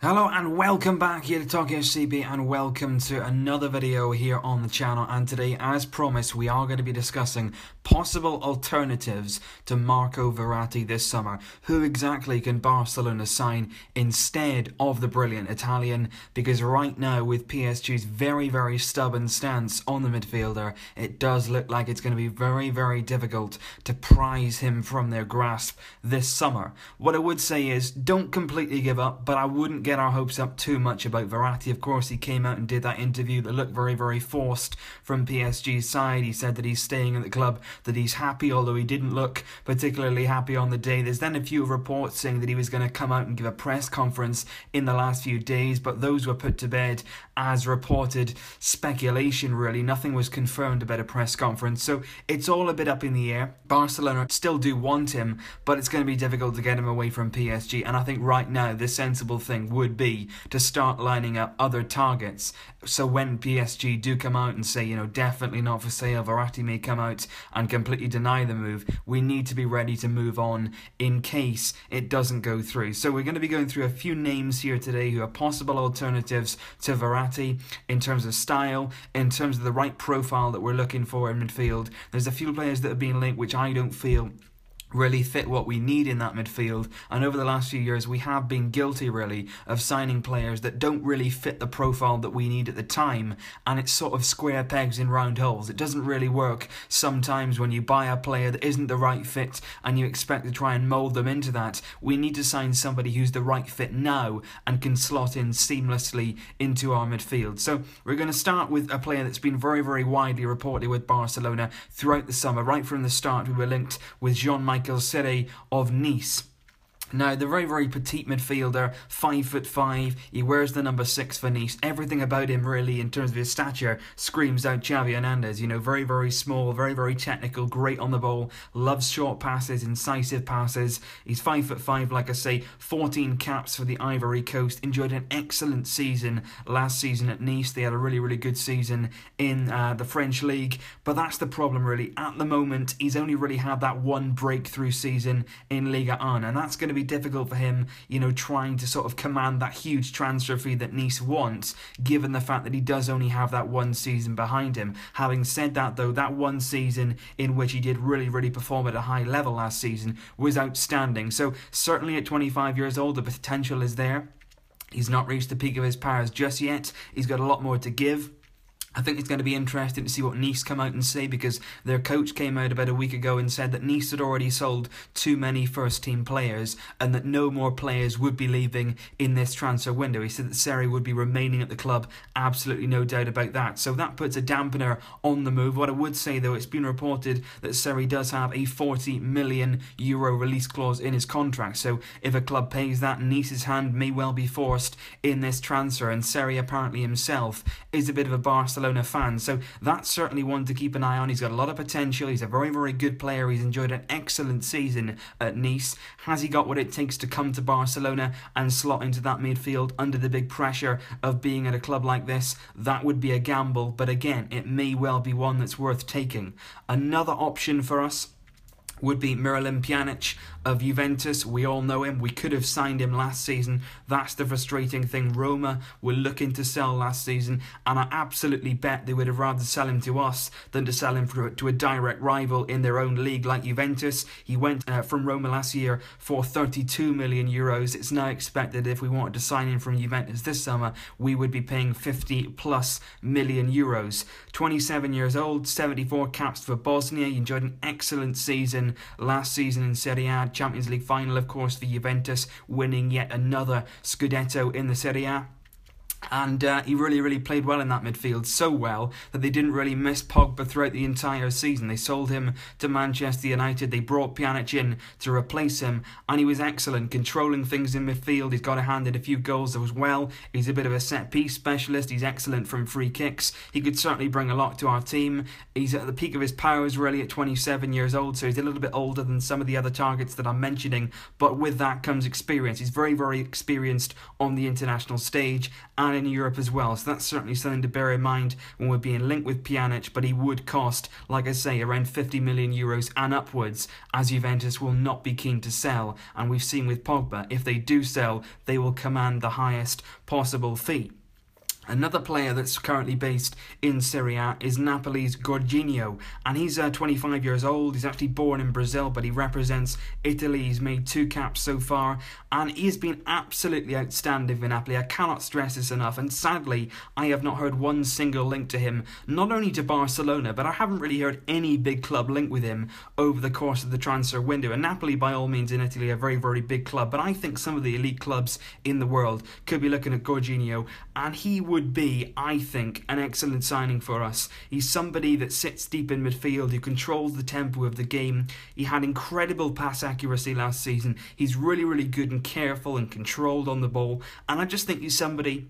Hello and welcome back here to Talk FCB, and welcome to another video here on the channel. And today, as promised, we are going to be discussing possible alternatives to Marco Verratti this summer. Who exactly can Barcelona sign instead of the brilliant Italian? Because right now, with PSG's very stubborn stance on the midfielder, it does look like it's going to be very difficult to prize him from their grasp this summer. What I would say is, don't completely give up, but I wouldn't get our hopes up too much about Verratti. Of course, he came out and did that interview that looked very forced from PSG's side. He said that he's staying at the club, that he's happy, although he didn't look particularly happy on the day. There's then a few reports saying that he was going to come out and give a press conference in the last few days, but those were put to bed as reported speculation, really. Nothing was confirmed about a press conference, so it's all a bit up in the air. Barcelona still do want him, but it's going to be difficult to get him away from PSG, and I think right now the sensible thing would be to start lining up other targets. So when PSG do come out and say, definitely not for sale, Verratti may come out and completely deny the move, we need to be ready to move on in case it doesn't go through. So we're going to be going through a few names here today who are possible alternatives to Verratti in terms of style, in terms of the right profile that we're looking for in midfield. There's a few players that have been linked which I don't feel really fit what we need in that midfield, and over the last few years we have been guilty really of signing players that don't really fit the profile that we need at the time, and it's sort of square pegs in round holes. It doesn't really work sometimes when you buy a player that isn't the right fit and you expect to try and mould them into that. We need to sign somebody who's the right fit now and can slot in seamlessly into our midfield. So we're going to start with a player that's been very widely reported with Barcelona throughout the summer. Right from the start we were linked with Jean-Michel SERI of Nice. Now, the very petite midfielder, 5'5", he wears the number 6 for Nice. Everything about him, really, in terms of his stature, screams out Xavi Hernandez. Very small, very technical, great on the ball, loves short passes, incisive passes. He's 5'5", like I say, 14 caps for the Ivory Coast. Enjoyed an excellent season last season at Nice. They had a really good season in the French league, but that's the problem, really. At the moment, he's only really had that one breakthrough season in Liga 1, and that's going to be difficult for him, trying to sort of command that huge transfer fee that Nice wants, given the fact that he does only have that one season behind him. Having said that, though, that one season in which he did really perform at a high level last season was outstanding. So certainly at 25 years old, the potential is there. He's not reached the peak of his powers just yet. He's got a lot more to give. I think it's going to be interesting to see what Nice come out and say, because their coach came out about a week ago and said that Nice had already sold too many first-team players and that no more players would be leaving in this transfer window. He said that SERI would be remaining at the club, absolutely no doubt about that. So that puts a dampener on the move. What I would say, though, it's been reported that SERI does have a €40 million release clause in his contract. So if a club pays that, Nice's hand may well be forced in this transfer, and SERI apparently himself is a bit of a Barcelona fan, so that's certainly one to keep an eye on. He's got a lot of potential. He's a very good player. He's enjoyed an excellent season at Nice. Has he got what it takes to come to Barcelona and slot into that midfield under the big pressure of being at a club like this? That would be a gamble, but again, it may well be one that's worth taking. Another option for us would be Miralem Pjanic of Juventus. We all know him. We could have signed him last season. That's the frustrating thing. Roma were looking to sell last season, and I absolutely bet they would have rather sell him to us than to sell him to a direct rival in their own league like Juventus. He went from Roma last year for €32 million. It's now expected if we wanted to sign him from Juventus this summer, we would be paying €50+ million. 27 years old, 74 caps for Bosnia. He enjoyed an excellent season last season in Serie A, Champions League final, of course, for Juventus, winning yet another Scudetto in the Serie A. And he really played well in that midfield, so well that they didn't really miss Pogba throughout the entire season. They sold him to Manchester United, they brought Pjanic in to replace him, and he was excellent, controlling things in midfield. He's got a hand in a few goals as well. He's a bit of a set-piece specialist. He's excellent from free kicks. He could certainly bring a lot to our team. He's at the peak of his powers really at 27 years old, so he's a little bit older than some of the other targets that I'm mentioning, but with that comes experience. He's very experienced on the international stage, and well in Europe as well, so that's certainly something to bear in mind when we're being linked with Pjanic, but he would cost, like I say, around 50 million euros and upwards, as Juventus will not be keen to sell, and we've seen with Pogba, if they do sell, they will command the highest possible fee. Another player that's currently based in Serie A is Napoli's JORGINHO, and he's 25 years old. He's actually born in Brazil, but he represents Italy. He's made 2 caps so far, and he has been absolutely outstanding for Napoli. I cannot stress this enough, and sadly, I have not heard one single link to him, not only to Barcelona, but I haven't really heard any big club link with him over the course of the transfer window. And Napoli, by all means, in Italy, a very, very big club, but I think some of the elite clubs in the world could be looking at JORGINHO, and he would be, I think, an excellent signing for us. He's somebody that sits deep in midfield, who controls the tempo of the game. He had incredible pass accuracy last season. He's really, really good and careful and controlled on the ball, and I just think he's somebody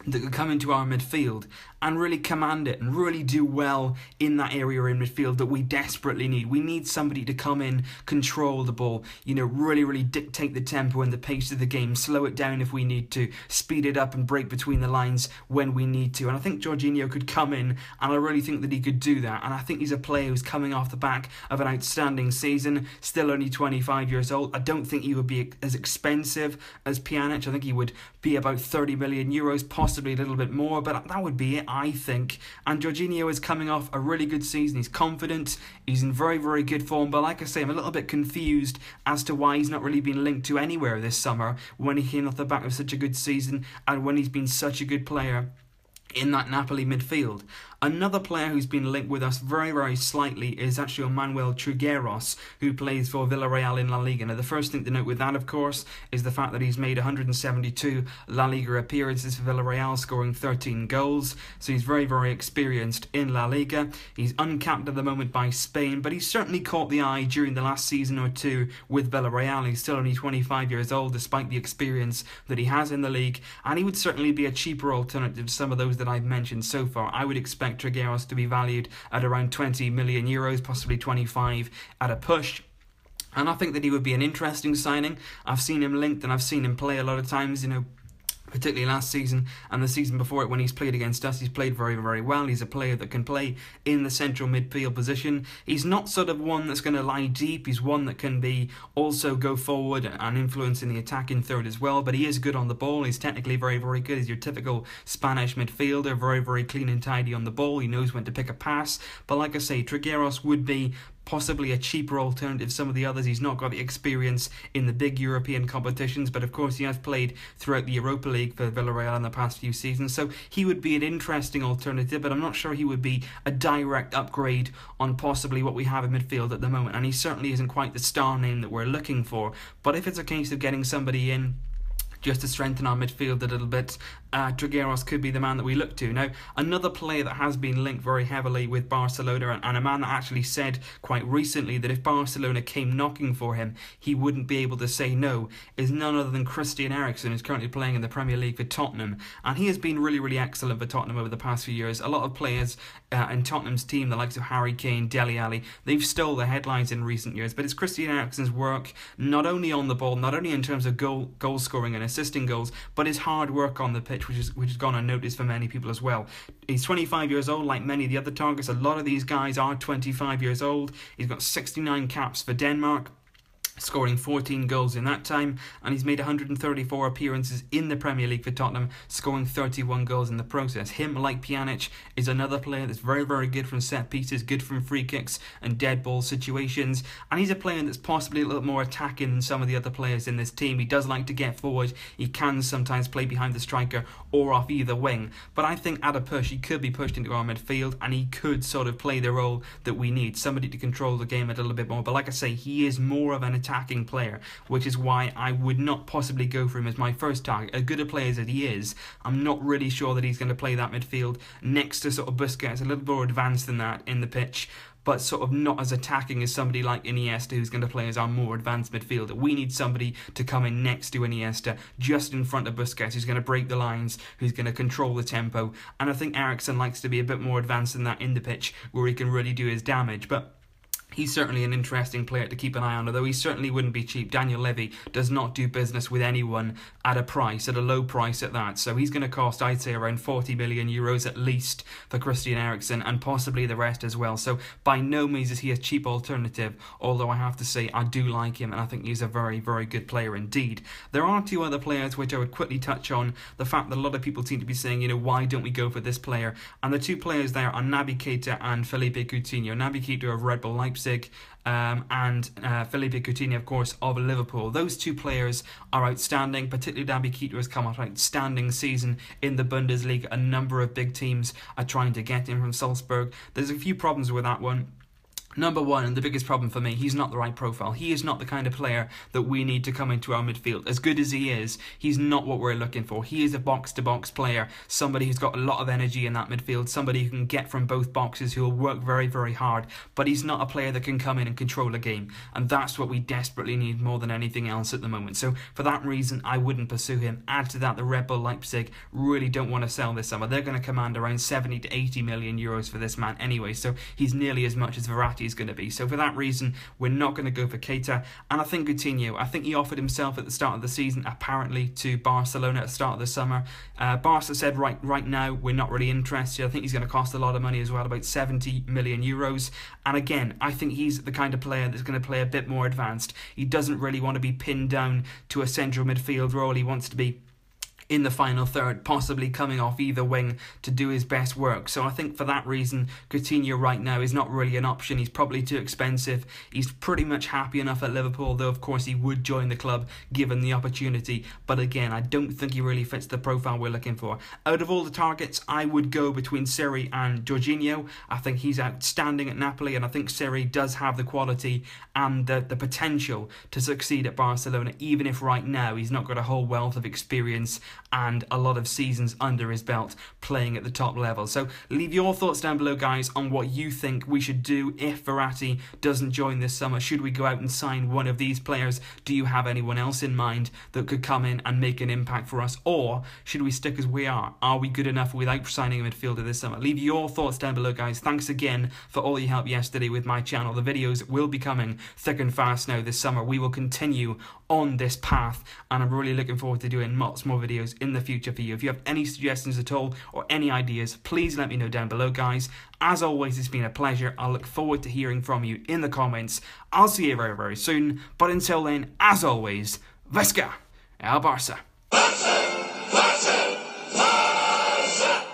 that could come into our midfield and really command it and really do well in that area in midfield that we desperately need. We need somebody to come in, control the ball, really, really dictate the tempo and the pace of the game, slow it down if we need to, speed it up and break between the lines when we need to. And I think JORGINHO could come in, and I really think that he could do that. And I think he's a player who's coming off the back of an outstanding season, still only 25 years old. I don't think he would be as expensive as Pjanic. I think he would be about 30 million euros, possibly a little bit more, but that would be it, I think. And JORGINHO is coming off a really good season. He's confident, he's in very, very good form, but like I say, I'm a little bit confused as to why he's not really been linked to anywhere this summer when he came off the back of such a good season and when he's been such a good player in that Napoli midfield. Another player who's been linked with us very, very slightly is actually Manuel Trigueros, who plays for Villarreal in La Liga. Now, the first thing to note with that, of course, is the fact that he's made 172 La Liga appearances for Villarreal, scoring 13 goals. So he's very, very experienced in La Liga. He's uncapped at the moment by Spain, but he's certainly caught the eye during the last season or two with Villarreal. He's still only 25 years old, despite the experience that he has in the league, and he would certainly be a cheaper alternative to some of those that I've mentioned so far. I would expect Trigueros to be valued at around 20 million euros, possibly 25 at a push. And I think that he would be an interesting signing. I've seen him linked and I've seen him play a lot of times, particularly last season and the season before it when he's played against us. He's played very, very well. He's a player that can play in the central midfield position. He's not sort of one that's going to lie deep. He's one that can be also go forward and influence in the attacking third as well, but he is good on the ball. He's technically very, very good. He's your typical Spanish midfielder, very, very clean and tidy on the ball. He knows when to pick a pass, but like I say, Trigueros would be possibly a cheaper alternative to some of the others. He's not got the experience in the big European competitions, but of course he has played throughout the Europa League for Villarreal in the past few seasons, so he would be an interesting alternative, but I'm not sure he would be a direct upgrade on possibly what we have in midfield at the moment, and he certainly isn't quite the star name that we're looking for. But if it's a case of getting somebody in just to strengthen our midfield a little bit, Trigueros could be the man that we look to. Now, another player that has been linked very heavily with Barcelona, and a man that actually said quite recently that if Barcelona came knocking for him, he wouldn't be able to say no, is none other than Christian Eriksen, who's currently playing in the Premier League for Tottenham. And he has been really, really excellent for Tottenham over the past few years. A lot of players in Tottenham's team, the likes of Harry Kane, Dele Alli, they've stole the headlines in recent years, but it's Christian Eriksen's work, not only on the ball, not only in terms of goal scoring and assisting goals, but his hard work on the pitch, which has gone unnoticed for many people as well. He's 25 years old, like many of the other targets. A lot of these guys are 25 years old. He's got 69 caps for Denmark, scoring 14 goals in that time, and he's made 134 appearances in the Premier League for Tottenham, scoring 31 goals in the process. Him, like Pjanic, is another player that's very, very good from set pieces, good from free kicks and dead ball situations, and he's a player that's possibly a little more attacking than some of the other players in this team. He does like to get forward, he can sometimes play behind the striker or off either wing, but I think at a push he could be pushed into our midfield and he could sort of play the role that we need, somebody to control the game a little bit more. But like I say, he is more of an attacking player, which is why I would not possibly go for him as my first target. As good a player as he is, I'm not really sure that he's going to play that midfield next to sort of Busquets, a little more advanced than that in the pitch, but sort of not as attacking as somebody like Iniesta, who's going to play as our more advanced midfielder. We need somebody to come in next to Iniesta, just in front of Busquets, who's going to break the lines, who's going to control the tempo, and I think Eriksen likes to be a bit more advanced than that in the pitch, where he can really do his damage. But He's certainly an interesting player to keep an eye on, although he certainly wouldn't be cheap. Daniel Levy does not do business with anyone at a low price at that. So he's going to cost, I'd say, around 40 million euros at least for Christian Eriksen, and possibly the rest as well. So by no means is he a cheap alternative, although I have to say I do like him, and I think he's a very, very good player indeed. There are two other players which I would quickly touch on. The fact that a lot of people seem to be saying, why don't we go for this player? And the two players there are Naby Keita and Felipe Coutinho. Naby Keita of Red Bull Leipzig, and Felipe Coutinho, of course, of Liverpool. Those two players are outstanding. Particularly Naby Keita has come off an outstanding season in the Bundesliga. A number of big teams are trying to get him from Salzburg. There's a few problems with that one. Number one, and the biggest problem for me, he's not the right profile. He is not the kind of player that we need to come into our midfield. As good as he is, he's not what we're looking for. He is a box-to-box player, somebody who's got a lot of energy in that midfield, somebody who can get from both boxes, who will work very, very hard, but he's not a player that can come in and control a game, and that's what we desperately need more than anything else at the moment. So for that reason, I wouldn't pursue him. Add to that, the Red Bull Leipzig really don't want to sell this summer. They're going to command around 70 to 80 million euros for this man anyway, so he's nearly as much as Verratti is going to be. So for that reason, we're not going to go for Keita. And I think Coutinho, I think he offered himself at the start of the season, apparently, to Barcelona at the start of the summer. Barca said right now, we're not really interested. I think he's going to cost a lot of money as well, about 70 million euros. And again, I think he's the kind of player that's going to play a bit more advanced. He doesn't really want to be pinned down to a central midfield role. He wants to be in the final third, possibly coming off either wing to do his best work. So I think for that reason, Coutinho right now is not really an option. He's probably too expensive. He's pretty much happy enough at Liverpool, though of course he would join the club given the opportunity. But again, I don't think he really fits the profile we're looking for. Out of all the targets, I would go between SERI and JORGINHO. I think he's outstanding at Napoli, and I think SERI does have the quality and the potential to succeed at Barcelona, even if right now he's not got a whole wealth of experience and a lot of seasons under his belt playing at the top level. So leave your thoughts down below, guys, on what you think we should do if Verratti doesn't join this summer. Should we go out and sign one of these players? Do you have anyone else in mind that could come in and make an impact for us? Or should we stick as we are? Are we good enough without signing a midfielder this summer? Leave your thoughts down below, guys. Thanks again for all your help yesterday with my channel. The videos will be coming thick and fast now this summer. We will continue on this path, and I'm really looking forward to doing lots more videos in the future for you. If you have any suggestions at all or any ideas, please let me know down below, guys. As always, it's been a pleasure. I look forward to hearing from you in the comments. I'll see you very, very soon. But until then, as always, Vesca, El Barça.